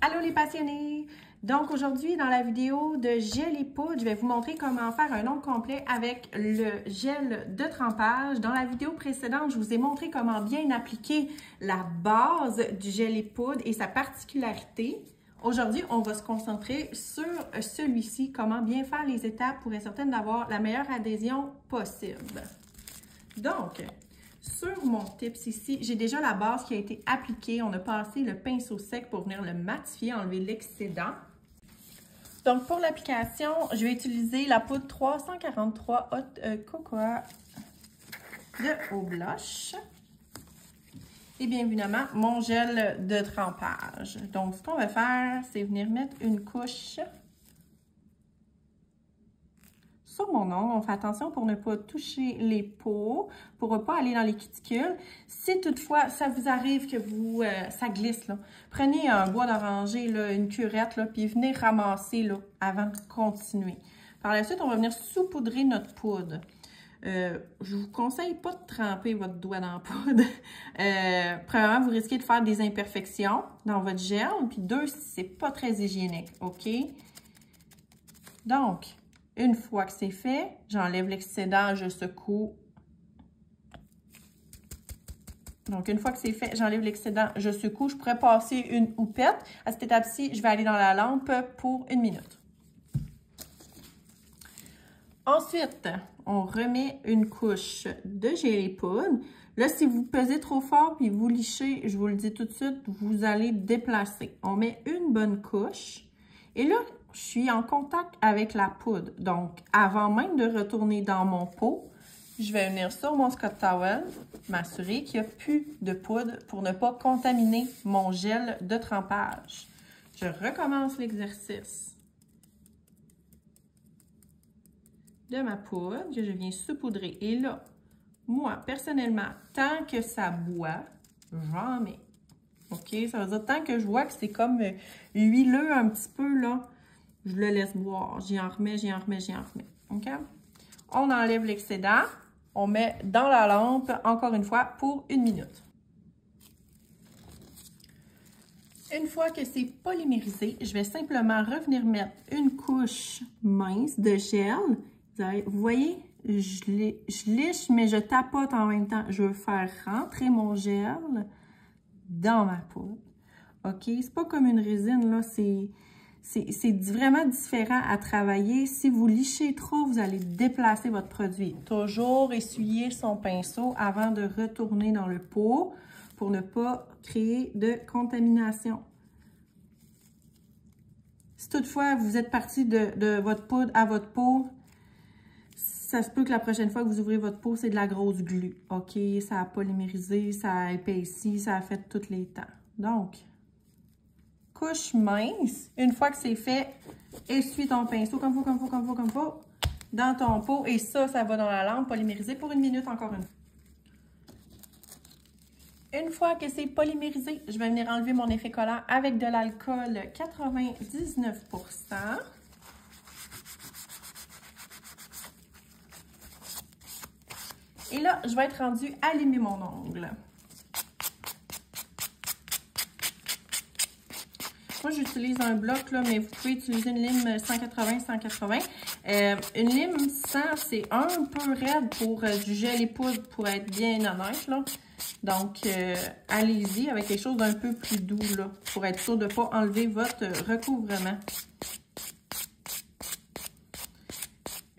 Allô les passionnés! Donc aujourd'hui, dans la vidéo de gel et poudre, je vais vous montrer comment faire un ongle complet avec le gel de trempage. Dans la vidéo précédente, je vous ai montré comment bien appliquer la base du gel et poudre et sa particularité. Aujourd'hui, on va se concentrer sur celui-ci, comment bien faire les étapes pour être certaine d'avoir la meilleure adhésion possible. Donc, sur mon tips ici, j'ai déjà la base qui a été appliquée. On a passé le pinceau sec pour venir le matifier, enlever l'excédent. Donc, pour l'application, je vais utiliser la poudre 343 Hot Cocoa de Eau Blush. Et bien évidemment, mon gel de trempage. Donc, ce qu'on va faire, c'est venir mettre une couche sur mon ongle. On fait attention pour ne pas toucher les peaux, pour ne pas aller dans les cuticules. Si toutefois, ça vous arrive que ça glisse, là, prenez un bois d'oranger, une curette, là, puis venez ramasser là, avant de continuer. Par la suite, on va venir saupoudrer notre poudre. Je vous conseille pas de tremper votre doigt dans la poudre. Premièrement, vous risquez de faire des imperfections dans votre gel. Puis deux, c'est pas très hygiénique, OK? Donc, une fois que c'est fait, j'enlève l'excédent, je secoue. Donc, une fois que c'est fait, j'enlève l'excédent, je secoue. Je pourrais passer une houppette. À cette étape-ci, je vais aller dans la lampe pour 1 minute. Ensuite, on remet une couche de gel et poudre. Là, si vous pesez trop fort puis vous lichez, je vous le dis tout de suite, vous allez déplacer. On met une bonne couche. Et là, je suis en contact avec la poudre. Donc, avant même de retourner dans mon pot, je vais venir sur mon Scott Towel, m'assurer qu'il n'y a plus de poudre pour ne pas contaminer mon gel de trempage. Je recommence l'exercice de ma poudre que je viens saupoudrer. Et là, moi, personnellement, tant que ça boit, j'en mets. OK? Ça veut dire tant que je vois que c'est comme huileux un petit peu, là, je le laisse boire. J'y en remets, j'y en remets, j'y en remets. OK? On enlève l'excédent. On met dans la lampe, encore une fois, pour 1 minute. Une fois que c'est polymérisé, je vais simplement revenir mettre une couche mince de gel. Vous voyez, je liche, mais je tapote en même temps. Je veux faire rentrer mon gel dans ma poudre. OK? C'est pas comme une résine, là. C'est vraiment différent à travailler. Si vous lichez trop, vous allez déplacer votre produit. Toujours essuyer son pinceau avant de retourner dans le pot pour ne pas créer de contamination. Si toutefois, vous êtes parti de votre poudre à votre pot, ça se peut que la prochaine fois que vous ouvrez votre pot, c'est de la grosse glu. OK? Ça a polymérisé, ça a épaissi, ça a fait tous les temps. Donc, couche mince. Une fois que c'est fait, essuie ton pinceau comme faut, dans ton pot. Et ça va dans la lampe polymérisée pour 1 minute encore une fois. Une fois que c'est polymérisé, je vais venir enlever mon effet collant avec de l'alcool 99%. Et là, je vais être rendue à limer mon ongle. Moi, j'utilise un bloc, là, mais vous pouvez utiliser une lime 180-180. Une lime 100, c'est un peu raide pour du gel et poudre, pour être bien honnête, là. Donc, allez-y avec quelque chose d'un peu plus doux, là, pour être sûr de ne pas enlever votre recouvrement.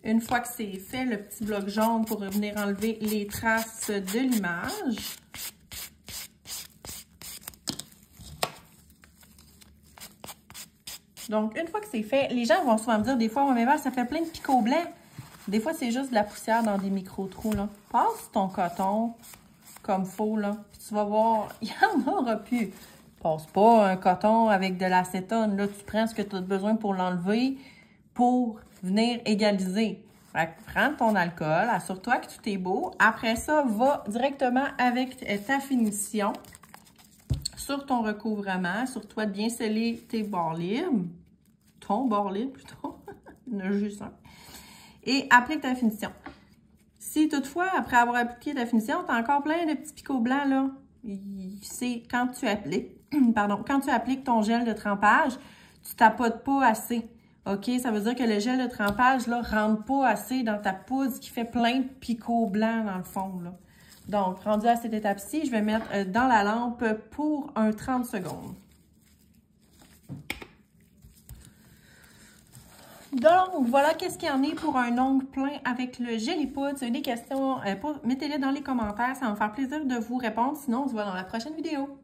Une fois que c'est fait, le petit bloc jaune pour venir enlever les traces de l'image. Donc, une fois que c'est fait, les gens vont souvent me dire des fois, ouais, mais ça fait plein de picots blancs. Des fois, c'est juste de la poussière dans des micro-trous, là. Passe ton coton comme faut, là. Puis tu vas voir, il n'y en aura plus. Passe pas un coton avec de l'acétone. Là, tu prends ce que tu as besoin pour l'enlever pour venir égaliser. Fait que prends ton alcool, assure-toi que tout est beau. Après ça, va directement avec ta finition sur ton recouvrement. Assure-toi de bien sceller tes bords libres. Ton bord libre, plutôt. Il y en a juste un. Et applique ta finition. Si toutefois, après avoir appliqué ta finition, tu as encore plein de petits picots blancs, là, c'est quand tu appliques. pardon, quand tu appliques ton gel de trempage, tu tapotes pas assez. OK? Ça veut dire que le gel de trempage, là, rentre pas assez dans ta poudre, ce qui fait plein de picots blancs dans le fond, là. Donc, rendu à cette étape-ci, je vais mettre dans la lampe pour un 30 secondes. Donc, voilà qu'est-ce qu'il y en est pour un ongle plein avec le Gelipod. Si vous avez des questions, mettez-les dans les commentaires. Ça va me faire plaisir de vous répondre. Sinon, on se voit dans la prochaine vidéo.